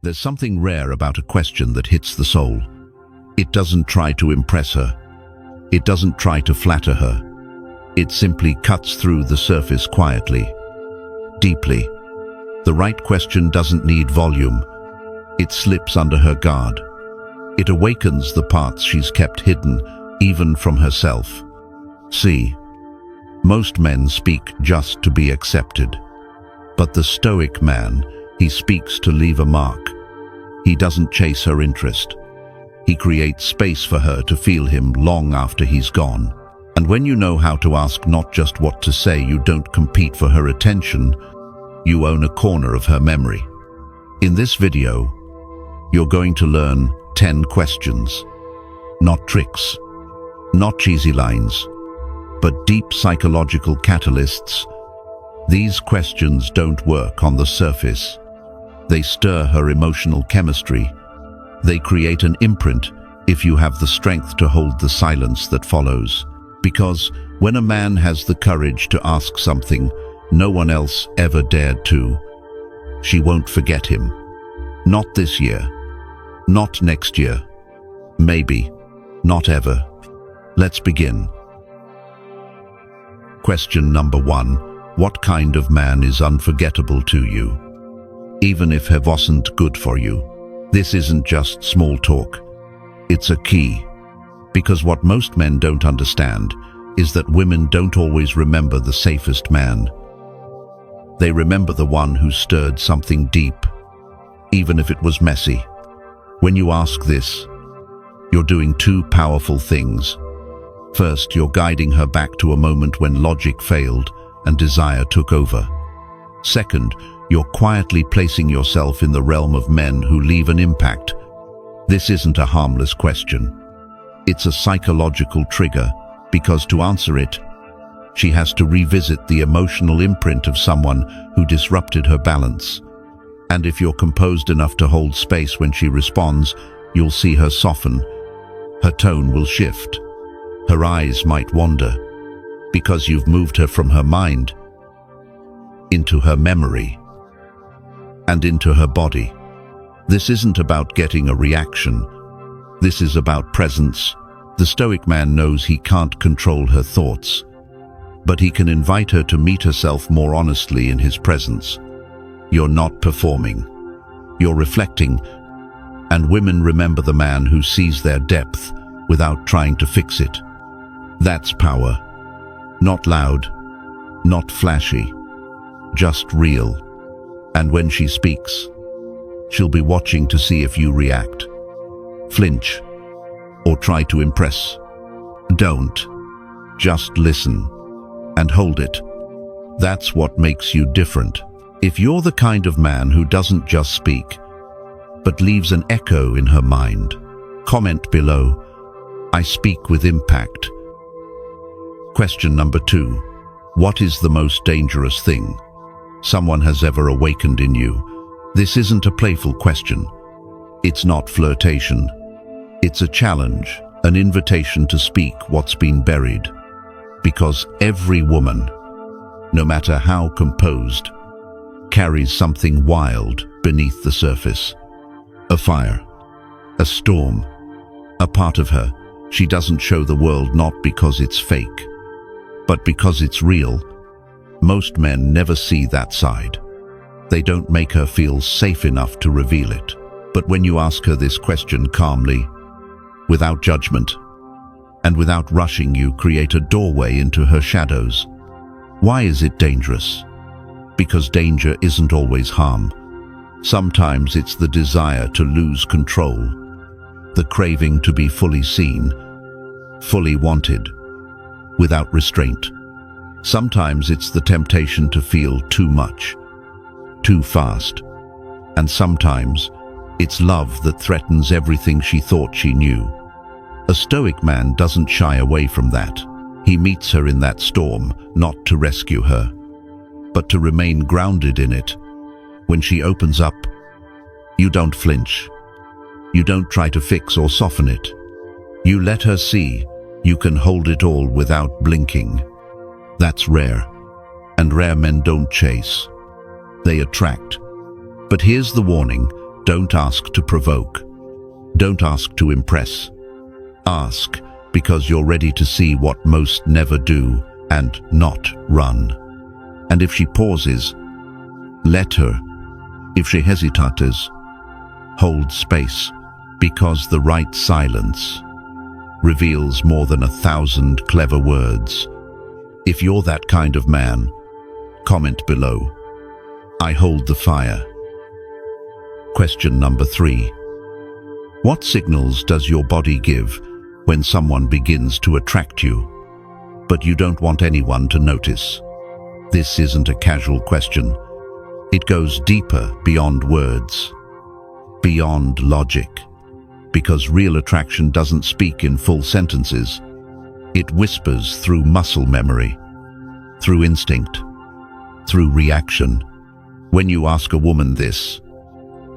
There's something rare about a question that hits the soul. It doesn't try to impress her. It doesn't try to flatter her. It simply cuts through the surface quietly, deeply. The right question doesn't need volume. It slips under her guard. It awakens the parts she's kept hidden, even from herself. See, most men speak just to be accepted. But the Stoic man, he speaks to leave a mark. He doesn't chase her interest. He creates space for her to feel him long after he's gone. And when you know how to ask not just what to say, you don't compete for her attention, you own a corner of her memory. In this video, you're going to learn 10 questions. Not tricks, not cheesy lines, but deep psychological catalysts. These questions don't work on the surface. They stir her emotional chemistry. They create an imprint if you have the strength to hold the silence that follows. Because when a man has the courage to ask something no one else ever dared to, she won't forget him. Not this year. Not next year. Maybe. Not ever. Let's begin. Question number 1. What kind of man is unforgettable to you, even if he wasn't good for you? This isn't just small talk. It's a key. Because what most men don't understand is that women don't always remember the safest man. They remember the one who stirred something deep, even if it was messy. When you ask this, you're doing two powerful things. First, you're guiding her back to a moment when logic failed and desire took over. Second, you're quietly placing yourself in the realm of men who leave an impact. This isn't a harmless question. It's a psychological trigger, because to answer it, she has to revisit the emotional imprint of someone who disrupted her balance. And if you're composed enough to hold space when she responds, you'll see her soften. Her tone will shift. Her eyes might wander, because you've moved her from her mind into her memory and into her body. This isn't about getting a reaction. This is about presence. The Stoic man knows he can't control her thoughts, but he can invite her to meet herself more honestly in his presence. You're not performing. You're reflecting, and women remember the man who sees their depth without trying to fix it. That's power. Not loud, not flashy, just real. And when she speaks, she'll be watching to see if you react, flinch, or try to impress. Don't. Just listen and hold it. That's what makes you different. If you're the kind of man who doesn't just speak, but leaves an echo in her mind, comment below, I speak with impact. Question number 2. What is the most dangerous thing someone has ever awakened in you? This isn't a playful question. It's not flirtation. It's a challenge, an invitation to speak what's been buried. Because every woman, no matter how composed, carries something wild beneath the surface. A fire, a storm, a part of her she doesn't show the world, not because it's fake, but because it's real. Most men never see that side. They don't make her feel safe enough to reveal it. But when you ask her this question calmly, without judgment, and without rushing, you create a doorway into her shadows. Why is it dangerous? Because danger isn't always harm. Sometimes it's the desire to lose control, the craving to be fully seen, fully wanted, without restraint. Sometimes it's the temptation to feel too much, too fast. And sometimes it's love that threatens everything she thought she knew. A Stoic man doesn't shy away from that. He meets her in that storm, not to rescue her, but to remain grounded in it. When she opens up, you don't flinch. You don't try to fix or soften it. You let her see you can hold it all without blinking. That's rare, and rare men don't chase. They attract. But here's the warning: Don't ask to provoke. Don't ask to impress. Ask because you're ready to see what most never do and not run. And if she pauses, let her. If she hesitates, hold space, because the right silence reveals more than 1,000 clever words. If you're that kind of man, comment below. I hold the fire. Question number 3. What signals does your body give when someone begins to attract you, but you don't want anyone to notice? This isn't a casual question. It goes deeper beyond words, beyond logic, because real attraction doesn't speak in full sentences. It whispers through muscle memory, through instinct, through reaction. When you ask a woman this,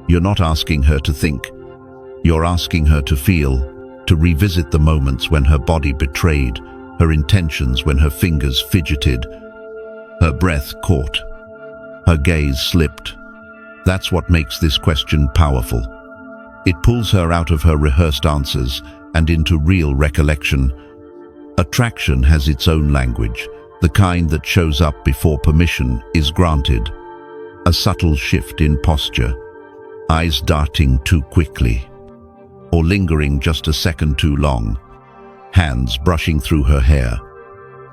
you're not asking her to think. You're asking her to feel, to revisit the moments when her body betrayed, her intentions when her fingers fidgeted, her breath caught, her gaze slipped. That's what makes this question powerful. It pulls her out of her rehearsed answers and into real recollection. Attraction has its own language, the kind that shows up before permission is granted. A subtle shift in posture, eyes darting too quickly, or lingering just a second too long, hands brushing through her hair,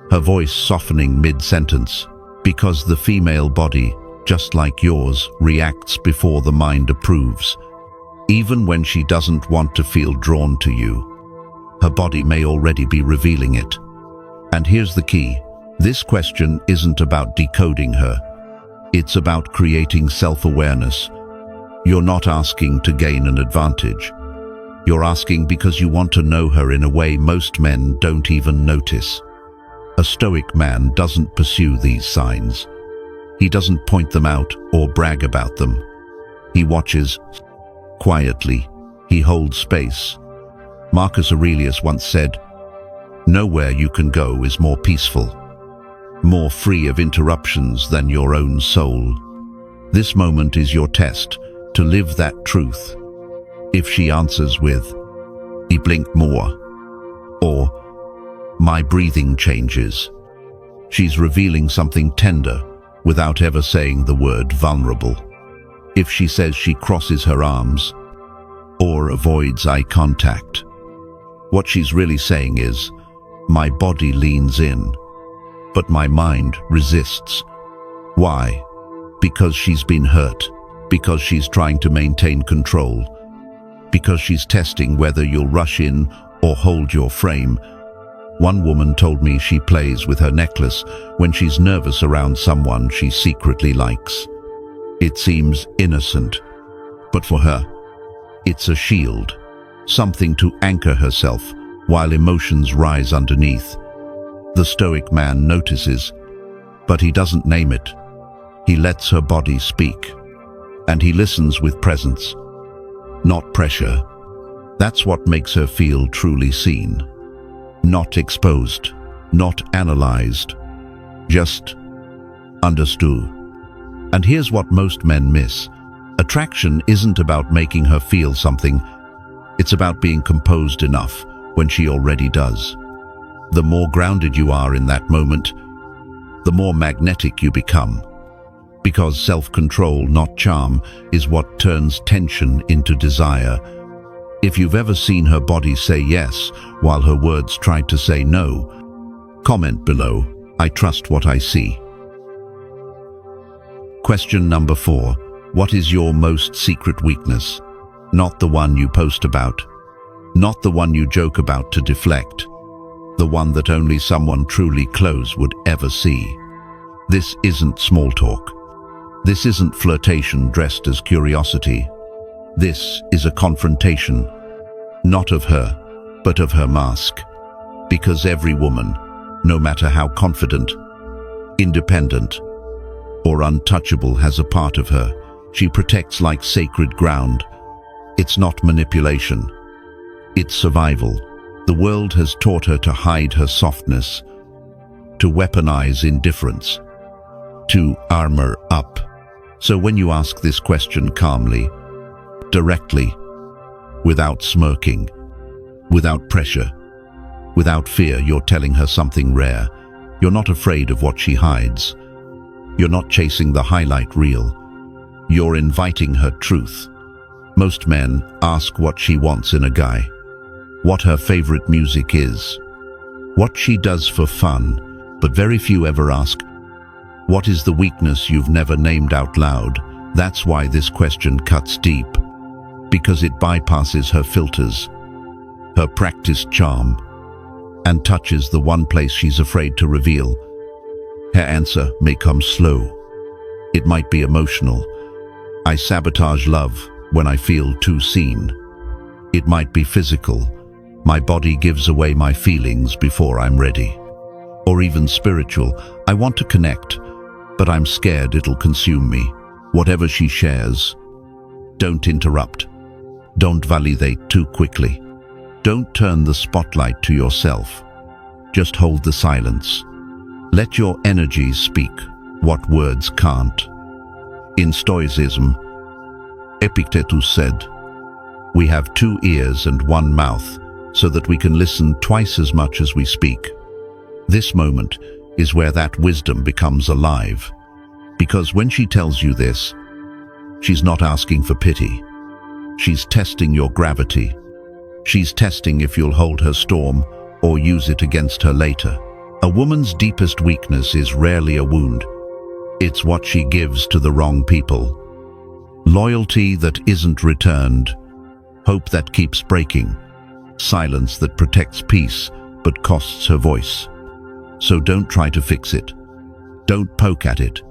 her voice softening mid-sentence, because the female body, just like yours, reacts before the mind approves. Even when she doesn't want to feel drawn to you, her body may already be revealing it. And here's the key. This question isn't about decoding her. It's about creating self-awareness. You're not asking to gain an advantage. You're asking because you want to know her in a way most men don't even notice. A Stoic man doesn't pursue these signs. He doesn't point them out or brag about them. He watches quietly. He holds space. Marcus Aurelius once said, "Nowhere you can go is more peaceful, more free of interruptions than your own soul." This moment is your test to live that truth. If she answers with, "He blinked more," or "My breathing changes," she's revealing something tender without ever saying the word vulnerable. If she says she crosses her arms or avoids eye contact, what she's really saying is, "My body leans in, but my mind resists." Why? Because she's been hurt, because she's trying to maintain control, because she's testing whether you'll rush in or hold your frame. One woman told me she plays with her necklace when she's nervous around someone she secretly likes. It seems innocent, but for her, it's a shield, something to anchor herself while emotions rise underneath. The Stoic man notices, but he doesn't name it. He lets her body speak, and he listens with presence, not pressure. That's what makes her feel truly seen. Not exposed, not analyzed, just understood. And here's what most men miss. Attraction isn't about making her feel something. It's about being composed enough when she already does. The more grounded you are in that moment, the more magnetic you become. Because self-control, not charm, is what turns tension into desire. If you've ever seen her body say yes while her words tried to say no, comment below. I trust what I see. Question number 4. What is your most secret weakness? Not the one you post about. Not the one you joke about to deflect. The one that only someone truly close would ever see. This isn't small talk. This isn't flirtation dressed as curiosity. This is a confrontation, not of her, but of her mask. Because every woman, no matter how confident, independent, or untouchable, has a part of her she protects like sacred ground. It's not manipulation. It's survival. The world has taught her to hide her softness, to weaponize indifference, to armor up. So when you ask this question calmly, directly, without smirking, without pressure, without fear. You're telling her something rare. You're not afraid of what she hides. You're not chasing the highlight reel. You're inviting her truth. Most men ask what she wants in a guy, what her favorite music is, what she does for fun, but very few ever ask, what is the weakness you've never named out loud? That's why this question cuts deep, because it bypasses her filters, her practiced charm, and touches the one place she's afraid to reveal. Her answer may come slow. It might be emotional. I sabotage love when I feel too seen. It might be physical. My body gives away my feelings before I'm ready. Or even spiritual. I want to connect, but I'm scared it'll consume me. Whatever she shares, don't interrupt. Don't validate too quickly. Don't turn the spotlight to yourself. Just hold the silence. Let your energies speak what words can't. In Stoicism, Epictetus said, "We have 2 ears and 1 mouth, so that we can listen twice as much as we speak." This moment is where that wisdom becomes alive. Because when she tells you this, she's not asking for pity. She's testing your gravity. She's testing if you'll hold her storm or use it against her later. A woman's deepest weakness is rarely a wound. It's what she gives to the wrong people. Loyalty that isn't returned, hope that keeps breaking, silence that protects peace but costs her voice. So don't try to fix it. Don't poke at it.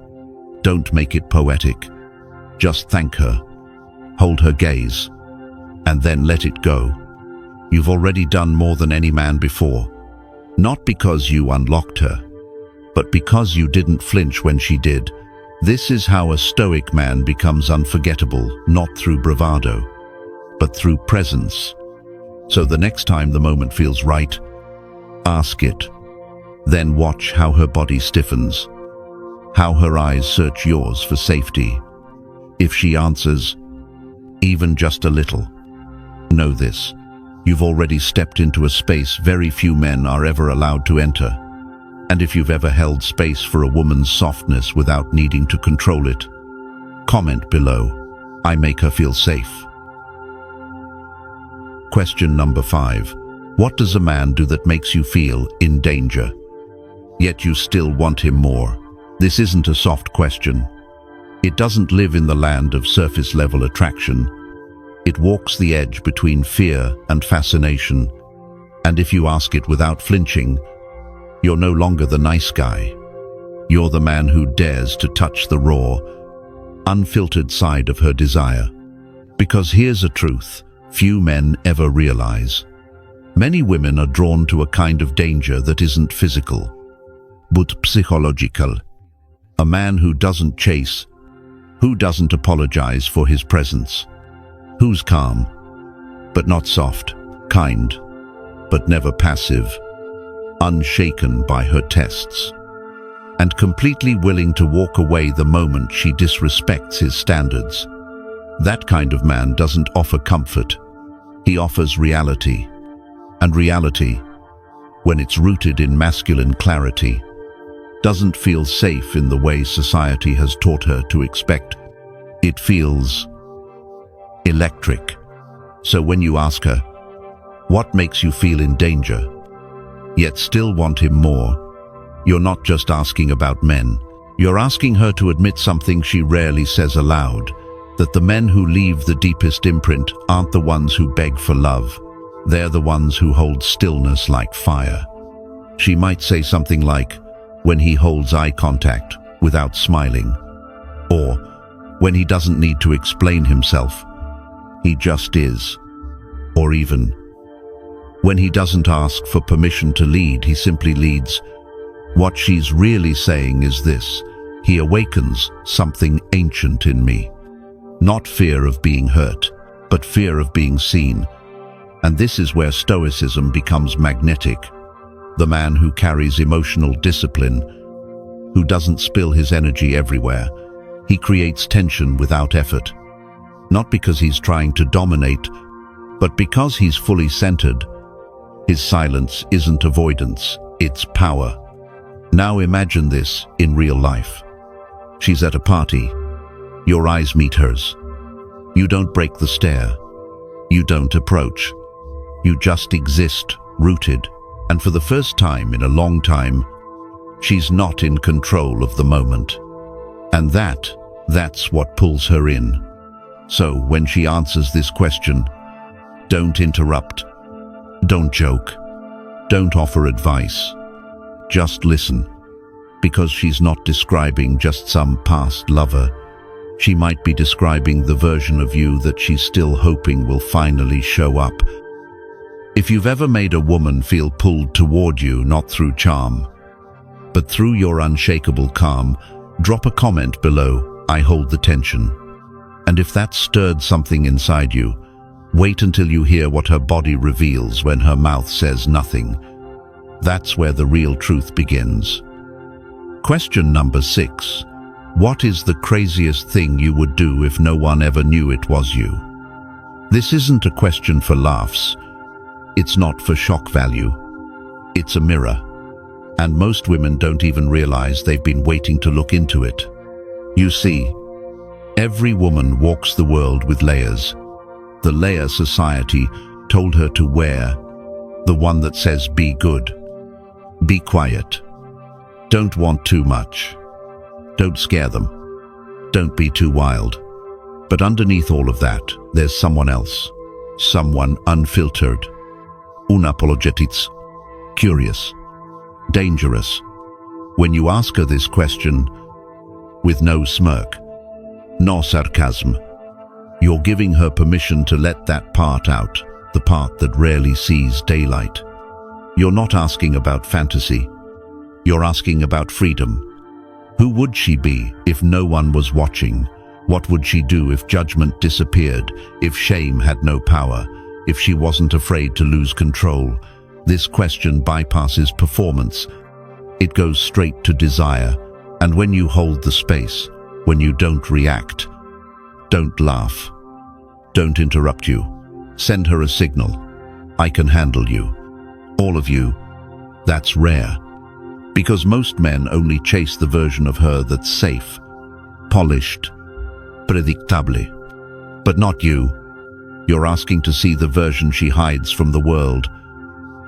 Don't make it poetic. Just thank her, hold her gaze, and then let it go. You've already done more than any man before. Not because you unlocked her, but because you didn't flinch when she did. This is how a Stoic man becomes unforgettable, not through bravado, but through presence. So the next time the moment feels right, ask it. Then watch how her body stiffens, how her eyes search yours for safety. If she answers, even just a little, know this: you've already stepped into a space very few men are ever allowed to enter. And if you've ever held space for a woman's softness without needing to control it, comment below. I make her feel safe. Question number 5. What does a man do that makes you feel in danger, yet you still want him more? This isn't a soft question. It doesn't live in the land of surface-level attraction. It walks the edge between fear and fascination. And if you ask it without flinching, you're no longer the nice guy. You're the man who dares to touch the raw, unfiltered side of her desire. Because here's a truth few men ever realize. Many women are drawn to a kind of danger that isn't physical, but psychological. A man who doesn't chase, who doesn't apologize for his presence, who's calm, but not soft, kind, but never passive, unshaken by her tests, and completely willing to walk away the moment she disrespects his standards. That kind of man doesn't offer comfort. He offers reality. And reality, when it's rooted in masculine clarity, doesn't feel safe in the way society has taught her to expect. It feels electric. So when you ask her, what makes you feel in danger, yet still want him more, you're not just asking about men. You're asking her to admit something she rarely says aloud, that the men who leave the deepest imprint aren't the ones who beg for love. They're the ones who hold stillness like fire. She might say something like, when he holds eye contact without smiling, or when he doesn't need to explain himself, he just is, or even when he doesn't ask for permission to lead, he simply leads. What she's really saying is this: he awakens something ancient in me. Not fear of being hurt, but fear of being seen. And this is where Stoicism becomes magnetic. The man who carries emotional discipline, who doesn't spill his energy everywhere. He creates tension without effort. Not because he's trying to dominate, but because he's fully centered. His silence isn't avoidance, it's power. Now imagine this in real life. She's at a party. Your eyes meet hers. You don't break the stare. You don't approach. You just exist, rooted. And for the first time in a long time, she's not in control of the moment. And that's what pulls her in. So when she answers this question, don't interrupt. Don't joke. Don't offer advice. Just listen. Because she's not describing just some past lover. She might be describing the version of you that she's still hoping will finally show up. If you've ever made a woman feel pulled toward you, not through charm, but through your unshakable calm, drop a comment below, I hold the tension. And if that stirred something inside you, wait until you hear what her body reveals when her mouth says nothing. That's where the real truth begins. Question number 6. What is the craziest thing you would do if no one ever knew it was you? This isn't a question for laughs. It's not for shock value. It's a mirror. And most women don't even realize they've been waiting to look into it. You see, every woman walks the world with layers. The layer society told her to wear, the one that says be good, be quiet, don't want too much, don't scare them, don't be too wild. But underneath all of that, there's someone else, someone unfiltered, unapologetic, curious, dangerous. When you ask her this question, with no smirk, no sarcasm, you're giving her permission to let that part out, the part that rarely sees daylight. You're not asking about fantasy. You're asking about freedom. Who would she be if no one was watching? What would she do if judgment disappeared, if shame had no power, if she wasn't afraid to lose control? This question bypasses performance. It goes straight to desire. And when you hold the space, when you don't react, don't laugh, don't interrupt you, send her a signal. I can handle you. All of you. That's rare. Because most men only chase the version of her that's safe, polished, predictable. But not you. You're asking to see the version she hides from the world.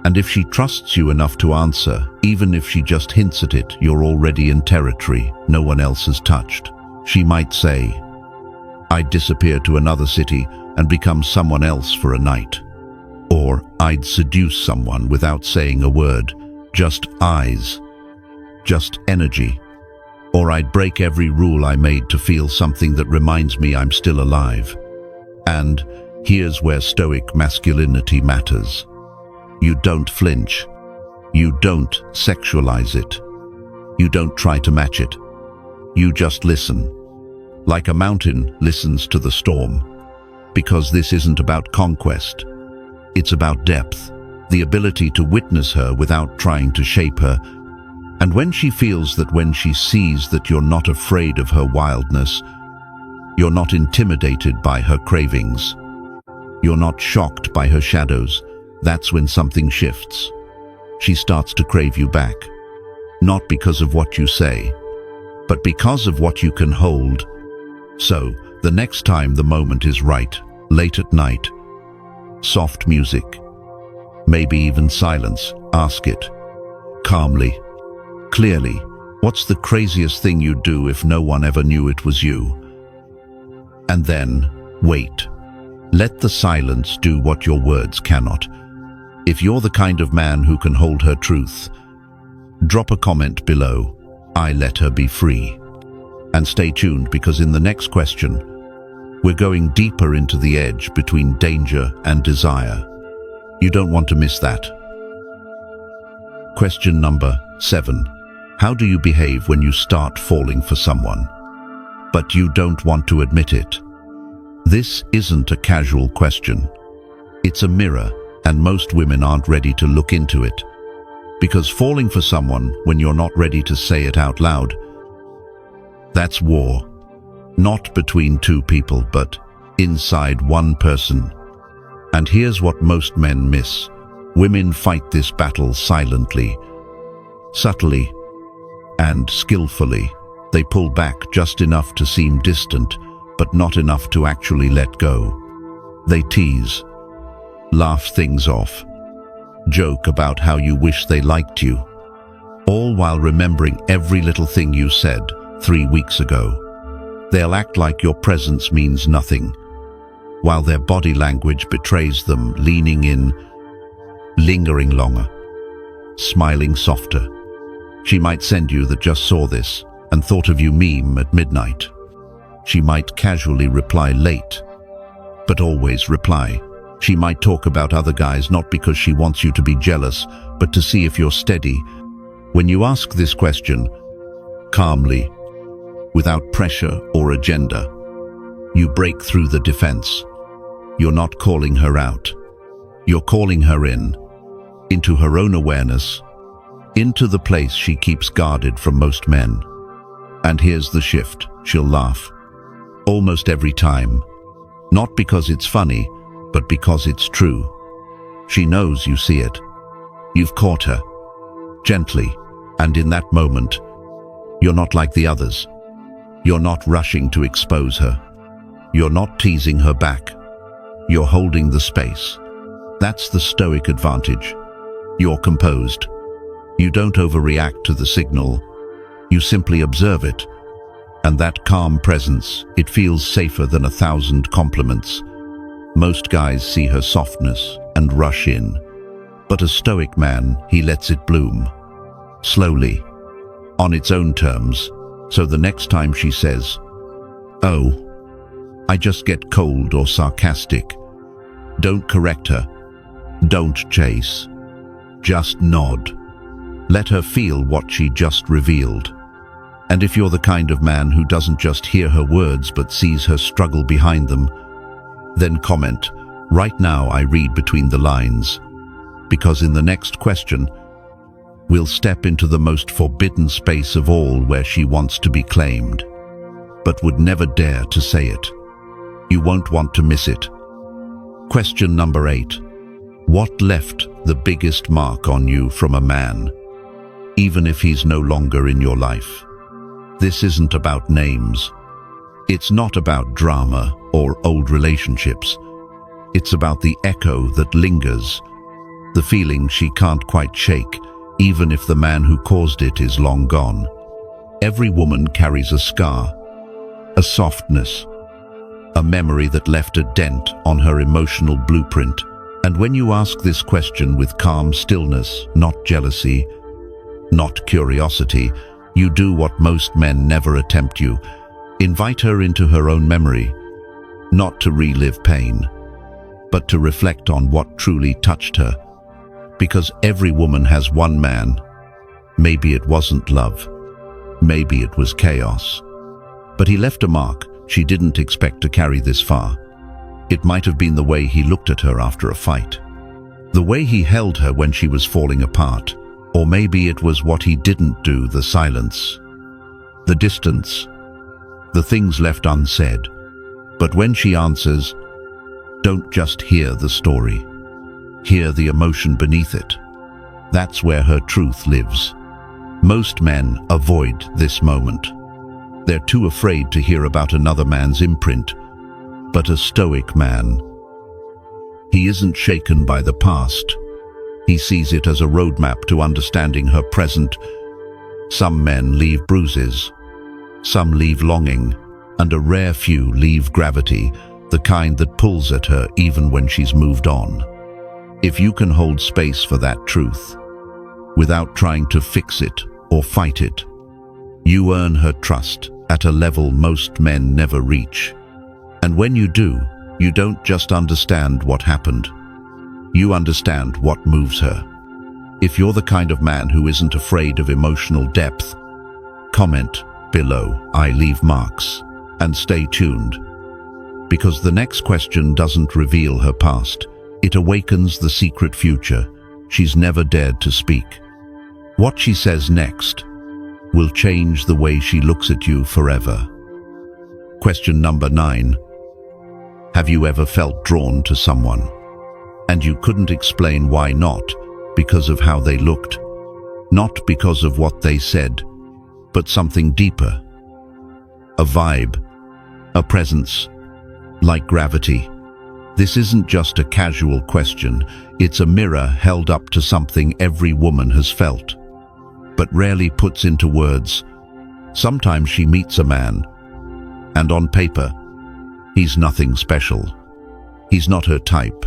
And if she trusts you enough to answer, even if she just hints at it, you're already in territory no one else has touched. She might say, I'd disappear to another city and become someone else for a night. Or I'd seduce someone without saying a word, just eyes, just energy. Or I'd break every rule I made to feel something that reminds me I'm still alive. And here's where Stoic masculinity matters. You don't flinch. You don't sexualize it. You don't try to match it. You just listen. Like a mountain listens to the storm. Because this isn't about conquest. It's about depth, the ability to witness her without trying to shape her. And when she feels that, when she sees that you're not afraid of her wildness, you're not intimidated by her cravings, you're not shocked by her shadows, that's when something shifts. She starts to crave you back. Not because of what you say, but because of what you can hold. So, the next time the moment is right, late at night, soft music, maybe even silence, ask it, calmly, clearly, what's the craziest thing you'd do if no one ever knew it was you? And then, wait. Let the silence do what your words cannot. If you're the kind of man who can hold her truth, drop a comment below, I let her be free. And stay tuned, because in the next question, we're going deeper into the edge between danger and desire. You don't want to miss that. Question number 7. How do you behave when you start falling for someone, but you don't want to admit it? This isn't a casual question. It's a mirror, and most women aren't ready to look into it. Because falling for someone when you're not ready to say it out loud, that's war. Not between two people, but inside one person. And here's what most men miss. Women fight this battle silently, subtly, and skillfully. They pull back just enough to seem distant, but not enough to actually let go. They tease, laugh things off, joke about how you wish they liked you, all while remembering every little thing you said 3 weeks ago. They'll act like your presence means nothing, while their body language betrays them, leaning in, lingering longer, smiling softer. She might send you the "just saw this" and thought of you meme at midnight. She might casually reply late, but always reply. She might talk about other guys not because she wants you to be jealous, but to see if you're steady. When you ask this question, calmly, without pressure or agenda, you break through the defense. You're not calling her out. You're calling her into her own awareness, into the place she keeps guarded from most men. And here's the shift. She'll laugh. Almost every time. Not because it's funny, but because it's true. She knows you see it. You've caught her. Gently. And in that moment, you're not like the others. You're not rushing to expose her. You're not teasing her back. You're holding the space. That's the Stoic advantage. You're composed. You don't overreact to the signal. You simply observe it. And that calm presence, it feels safer than 1,000 compliments. Most guys see her softness and rush in. But a Stoic man, he lets it bloom. Slowly. On its own terms. So the next time she says, "Oh, I just get cold or sarcastic," don't correct her. Don't chase. Just nod. Let her feel what she just revealed. And if you're the kind of man who doesn't just hear her words but sees her struggle behind them, then comment, "Right now I read between the lines." Because in the next question, we'll step into the most forbidden space of all, where she wants to be claimed, but would never dare to say it. You won't want to miss it. Question number 8. What left the biggest mark on you from a man, even if he's no longer in your life? This isn't about names. It's not about drama or old relationships. It's about the echo that lingers, the feeling she can't quite shake, even if the man who caused it is long gone. Every woman carries a scar, a softness, a memory that left a dent on her emotional blueprint. And when you ask this question with calm stillness, not jealousy, not curiosity, you do what most men never attempt. You invite her into her own memory, not to relive pain, but to reflect on what truly touched her. Because every woman has one man. Maybe it wasn't love. Maybe it was chaos. But he left a mark she didn't expect to carry this far. It might have been the way he looked at her after a fight, the way he held her when she was falling apart, or maybe it was what he didn't do, the silence, the distance, the things left unsaid. But when she answers, don't just hear the story. Hear the emotion beneath it. That's where her truth lives. Most men avoid this moment. They're too afraid to hear about another man's imprint. But a Stoic man, he isn't shaken by the past. He sees it as a roadmap to understanding her present. Some men leave bruises. Some leave longing. And a rare few leave gravity, the kind that pulls at her even when she's moved on. If you can hold space for that truth, without trying to fix it or fight it, you earn her trust at a level most men never reach. And when you do, you don't just understand what happened. You understand what moves her. If you're the kind of man who isn't afraid of emotional depth, comment below, "I leave marks," and stay tuned. Because the next question doesn't reveal her past. It awakens the secret future she's never dared to speak. What she says next will change the way she looks at you forever. Question number 9. Have you ever felt drawn to someone, and you couldn't explain why? Not because of how they looked, not because of what they said, but something deeper. A vibe, a presence, like gravity. This isn't just a casual question, it's a mirror held up to something every woman has felt, but rarely puts into words. Sometimes she meets a man, and on paper, he's nothing special. He's not her type,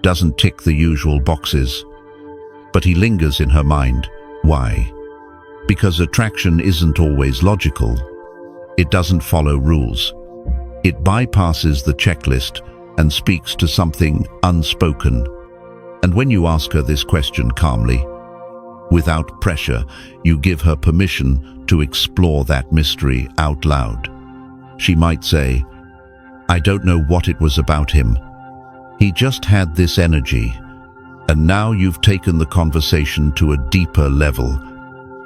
doesn't tick the usual boxes, but he lingers in her mind. Why? Because attraction isn't always logical. It doesn't follow rules. It bypasses the checklist and speaks to something unspoken. And when you ask her this question calmly, without pressure, you give her permission to explore that mystery out loud. She might say, "I don't know what it was about him. He just had this energy." And now you've taken the conversation to a deeper level.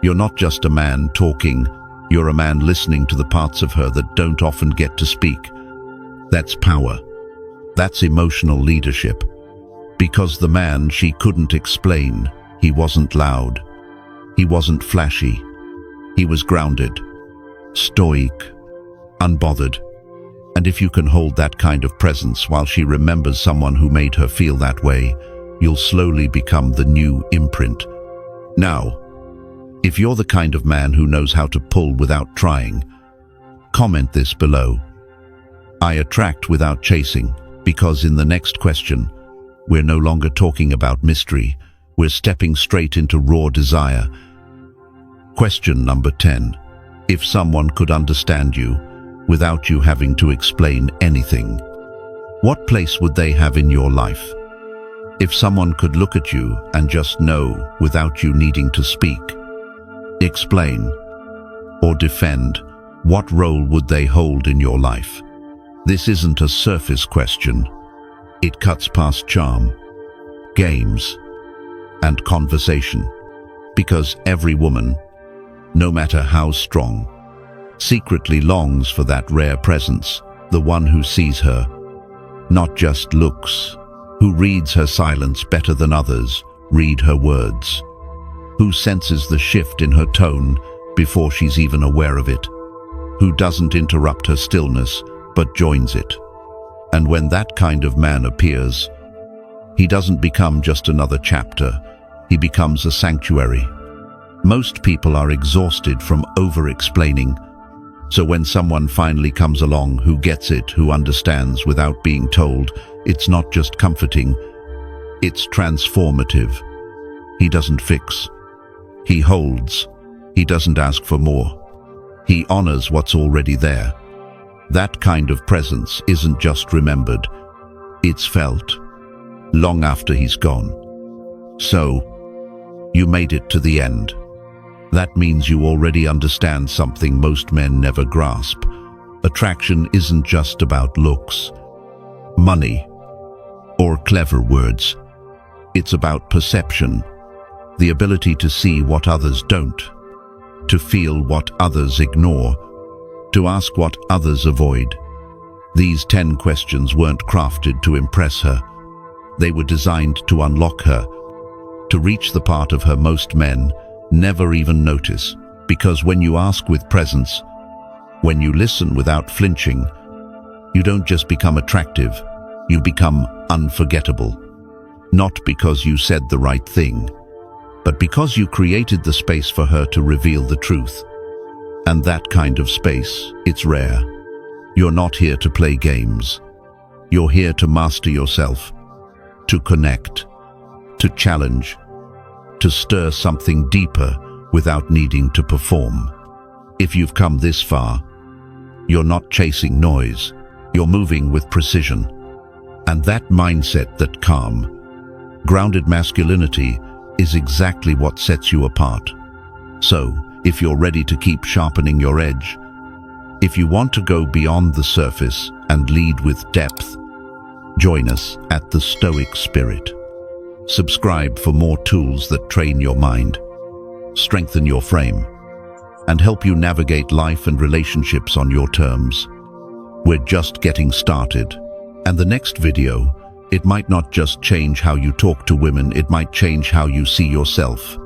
You're not just a man talking, you're a man listening to the parts of her that don't often get to speak. That's power. That's emotional leadership. Because the man she couldn't explain, he wasn't loud. He wasn't flashy. He was grounded, stoic, unbothered. And if you can hold that kind of presence while she remembers someone who made her feel that way, you'll slowly become the new imprint. Now, if you're the kind of man who knows how to pull without trying, comment this below. I attract without chasing, because in the next question, we're no longer talking about mystery, we're stepping straight into raw desire. Question number 10. If someone could understand you without you having to explain anything, what place would they have in your life? If someone could look at you and just know without you needing to speak, explain, or defend, what role would they hold in your life? This isn't a surface question. It cuts past charm, games, and conversation. Because every woman, no matter how strong, secretly longs for that rare presence, the one who sees her, not just looks, who reads her silence better than others read her words, who senses the shift in her tone before she's even aware of it, who doesn't interrupt her stillness but joins it. And when that kind of man appears, he doesn't become just another chapter, he becomes a sanctuary. Most people are exhausted from over-explaining, so when someone finally comes along who gets it, who understands without being told, it's not just comforting, it's transformative. He doesn't fix, he holds, he doesn't ask for more. He honors what's already there. That kind of presence isn't just remembered, it's felt, long after he's gone. So, you made it to the end. That means you already understand something most men never grasp. Attraction isn't just about looks, money, or clever words. It's about perception, the ability to see what others don't, to feel what others ignore, to ask what others avoid. These 10 questions weren't crafted to impress her. They were designed to unlock her, to reach the part of her most men never even notice. Because when you ask with presence, when you listen without flinching, you don't just become attractive, you become unforgettable. Not because you said the right thing, but because you created the space for her to reveal the truth. And that kind of space, it's rare. You're not here to play games. You're here to master yourself, to connect, to challenge, to stir something deeper without needing to perform. If you've come this far, you're not chasing noise, you're moving with precision. And that mindset, that calm, grounded masculinity, is exactly what sets you apart. So, if you're ready to keep sharpening your edge, if you want to go beyond the surface and lead with depth, join us at the Stoic Spirit. Subscribe for more tools that train your mind, strengthen your frame, and help you navigate life and relationships on your terms. We're just getting started. And the next video, it might not just change how you talk to women, it might change how you see yourself.